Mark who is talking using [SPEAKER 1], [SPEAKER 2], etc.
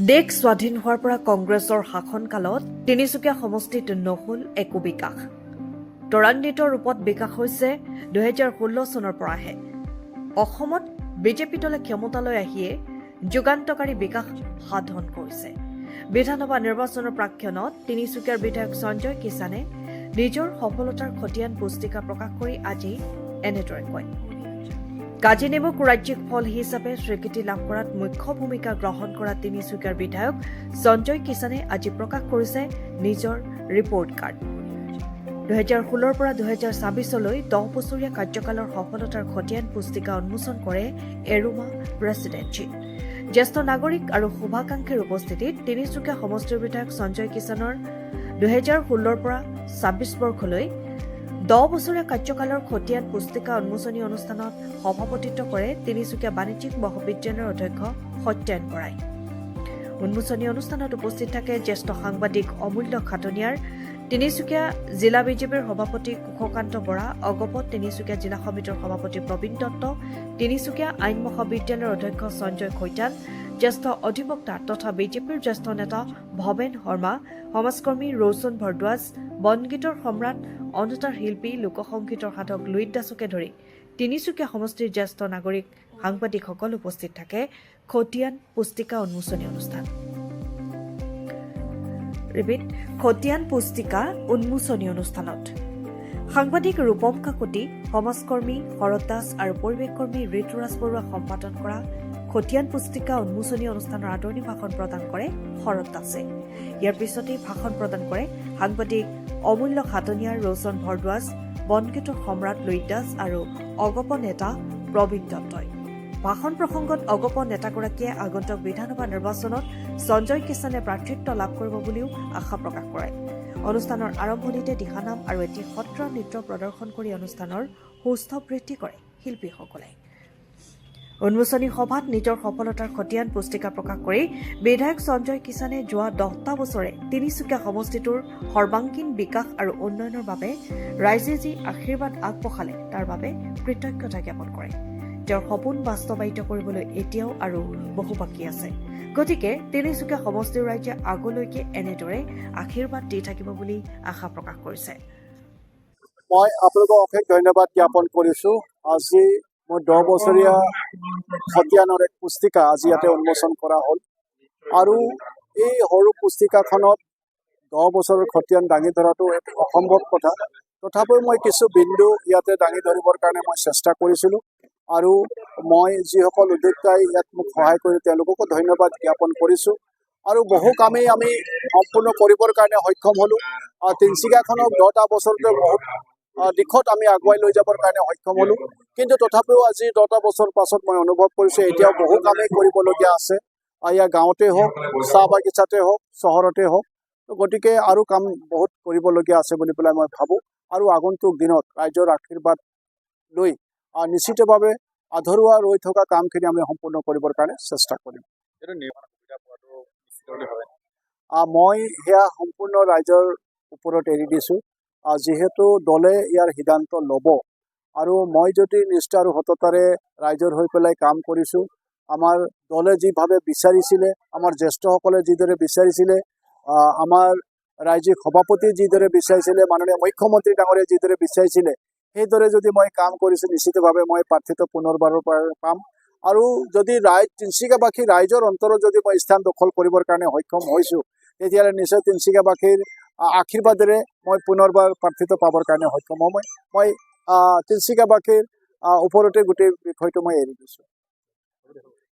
[SPEAKER 1] দেশ স্বাধীন হোৱাৰ পৰা কংগ্ৰেছৰ শাসনকালত তিনিচুকীয়া সমষ্টিত নহল একো বিকাশ। ত্বৰান্বিত ৰূপত বিকাশ হৈছে 2016 চনৰ পৰাহে। অসমত বিজেপি দলে ক্ষমতালৈ আহিয়ে যুগান্তকাৰী বিকাশ সাধন কৰিছে। বিধানসভা নিৰ্বাচনৰ প্ৰাক্ষণত তিনিচুকীয়াৰ বিধায়ক সঞ্জয় কিষাণে নিজৰ সফলতাৰ খতিয়ান পুস্তিকা প্ৰকাশ কৰি আজি এনেদৰে কয়। কাজি নেমুক ৰাজ্যিক ফল হিচাপে স্বীকৃতি লাভ কৰাত মুখ্য ভূমিকা গ্ৰহণ কৰা তিনিচুকীয়াৰ বিধায়ক সঞ্জয় কিষাণে আজি প্ৰকাশ কৰিছে নিজৰ ৰিপৰ্ট কাৰ্ড। 2016 পৰা 2026লৈ 10 বছৰীয়া কাৰ্যকালৰ সফলতাৰ খতিয়ান পুস্তিকা উন্মোচন কৰে এৰোমা প্ৰেছিডেন্সি। জ্যেষ্ঠ নাগৰিক আৰু শুভাকাংক্ষীৰ উপস্থিতিত তিনিচুকীয়া সমষ্টিৰ বিধায়ক সঞ্জয় কিষাণৰ 2016 পৰা 26 বৰ্ষলৈ 10 বছৰীয়া কাৰ্যকালৰ খতিয়ান পুস্তিকা উন্মোচনী অনুষ্ঠানত সভাপতিত্ব কৰে তিনিচুকীয়া বাণিজ্যিক মহাবিদ্যালয়ৰ অধ্যক্ষ সত্যেন বৰাই। উন্মোচনী অনুষ্ঠানত উপস্থিত থাকে জ্যেষ্ঠ সাংবাদিক অমূল্য খাটনিয়াৰ, তিনিচুকীয়া জিলা বিজেপিৰ সভাপতি কুশকান্ত বৰা, অগপত তিনিচুকীয়া জিলা সমিতিৰ সভাপতি প্ৰবীণ দত্ত, তিনিচুকীয়া আইন মহাবিদ্যালয়ৰ অধ্যক্ষ সঞ্জয় খৈতান, জ্যেষ্ঠ অধিবক্তা তথা বিজেপিৰ জ্যেষ্ঠ নেতা ভৱেন শৰ্মা, সমাজকৰ্মী ৰৌচন ভৰদ্বাজ, বনগীতৰ সম্ৰাট, অন্ধতাৰ শিল্পী, লোকসংগীতৰ সাধক লুইত দাসকে ধৰি তিনিচুকীয়া সমষ্টিৰ জ্যেষ্ঠ নাগৰিক সাংবাদিকসকল উপস্থিত থাকে খতিয়ান পুস্তিকা উন্মোচনী অনুষ্ঠান। খতিয়ান পুস্তিকা উন্মোচনী অনুষ্ঠানত সাংবাদিক ৰূপম কাকতি, সমাজকৰ্মী শৰৎ দাস আৰু পৰিৱেশ কৰ্মী ঋতুৰাজ বৰুৱা সম্পাদন কৰা খতিয়ান পুস্তিকা উন্মোচনী অনুষ্ঠানৰ আদৰণি ভাষণ প্ৰদান কৰে শৰৎ দাসে। ইয়াৰ পিছতেই ভাষণ প্ৰদান কৰে সাংবাদিক অমূল্য খাটনিয়াৰ, ৰৌচন ভৰদ্বাজ, বনগীতৰ সম্ৰাট লুইত দাস আৰু অগপ নেতা প্ৰবীণ দত্তই। ভাষণ প্ৰসংগত অগপ নেতাগৰাকীয়ে আগন্তুক বিধানসভা নিৰ্বাচনত সঞ্জয় কিষাণে প্ৰাৰ্থিত্ব লাভ কৰিব বুলিও আশা প্ৰকাশ কৰে। অনুষ্ঠানৰ আৰম্ভণিতে দিহানাম আৰু এটি সত্ৰ নৃত্য প্ৰদৰ্শন কৰি অনুষ্ঠানৰ সুস্থ বৃদ্ধি কৰে শিল্পীসকলে। উন্মোচনী সভাত নিজৰ সফলতাৰ খতিয়ান পুস্তিকা প্ৰকাশ কৰি বিধায়ক সঞ্জয় কিষাণে যোৱা 10টা বছৰে তিনিচুকীয়া সমষ্টিটোৰ সৰ্বাংগীন বিকাশ আৰু উন্নয়নৰ বাবে ৰাইজে যি আশীৰ্বাদ আগবঢ়ালে তাৰ বাবে কৃতজ্ঞতা জ্ঞাপন কৰে। তেওঁৰ সপোন বাস্তৱায়িত কৰিবলৈ এতিয়াও আৰু বহু বাকী আছে। গতিকে তিনিচুকীয়া সমষ্টিৰ ৰাইজে আগলৈকে এনেদৰে আশীৰ্বাদ দি থাকিব বুলি আশা প্ৰকাশ কৰিছে।
[SPEAKER 2] মই আপোনালোকক অশেষ ধন্যবাদ জ্ঞাপন কৰিছোঁ। আজি মই 10 বছৰীয়া খতিয়ানৰ এক পুস্তিকা আজি ইয়াতে উন্মোচন কৰা হ'ল আৰু এই সৰু পুস্তিকাখনত 10 বছৰৰ খতিয়ান দাঙি ধৰাটো এক অসম্ভৱ কথা। তথাপিও মই কিছু বিন্দু ইয়াতে দাঙি ধৰিবৰ কাৰণে মই চেষ্টা কৰিছিলোঁ আৰু মই যিসকল উদ্যোক্তাই ইয়াত মোক সহায় কৰি তেওঁলোককো ধন্যবাদ জ্ঞাপন কৰিছোঁ। আৰু বহু কামেই আমি সম্পূৰ্ণ কৰিবৰ কাৰণে সক্ষম হ'লোঁ। তিনিচুকীয়াখনক 10টা বছৰতে বহুত দিশত আমি আগুৱাই লৈ যাবৰ কাৰণে সক্ষম হ'লোঁ। কিন্তু তথাপিও আজি 10টা বছৰ পাছত মই অনুভৱ কৰিছোঁ এতিয়াও বহু কামেই কৰিবলগীয়া আছে। ইয়াৰ গাঁৱতে হওক, চাহ বাগিচাতে হওক, চহৰতে হওক। গতিকে আৰু কাম বহুত কৰিবলগীয়া আছে বুলি পেলাই মই ভাবোঁ আৰু আগন্তুক দিনত ৰাইজৰ আশীৰ্বাদ লৈ নিশ্চিতভাৱে আধৰুৱা ৰৈ থকা কামখিনি আমি সম্পূৰ্ণ কৰিবৰ কাৰণে চেষ্টা কৰিম। মই সেয়া সম্পূৰ্ণ ৰাইজৰ ওপৰত এৰি দিছোঁ। যিহেতু দলে ইয়াৰ সিদ্ধান্ত ল'ব আৰু মই যদি নিষ্ঠা আৰু সততাৰে ৰাইজৰ হৈ পেলাই কাম কৰিছোঁ, আমাৰ দলে যিভাৱে বিচাৰিছিলে, আমাৰ জ্যেষ্ঠসকলে যিদৰে বিচাৰিছিলে, আমাৰ ৰাজ্যিক সভাপতি যিদৰে বিচাৰিছিলে, মাননীয় মুখ্যমন্ত্ৰী ডাঙৰীয়ে যিদৰে বিচাৰিছিলে, সেইদৰে যদি মই কাম কৰিছোঁ নিশ্চিতভাৱে মই প্ৰাৰ্থিত্ব পুনৰবাৰৰ পৰা পাম। আৰু যদি তিনিচুকীয়াবাসী ৰাইজৰ অন্তৰত যদি মই স্থান দখল কৰিবৰ কাৰণে সক্ষম হৈছোঁ, তেতিয়াহ'লে নিশ্চয় তিনিচুকীয়াবাসীৰ আশীৰ্বাদেৰে মই পুনৰবাৰ প্ৰাৰ্থিত্ব পাবৰ কাৰণে সক্ষম হ'ম। মই তিনিচুকীয়াবাসীৰ ওপৰতে গোটেই বিষয়টো মই এৰি দিছোঁ।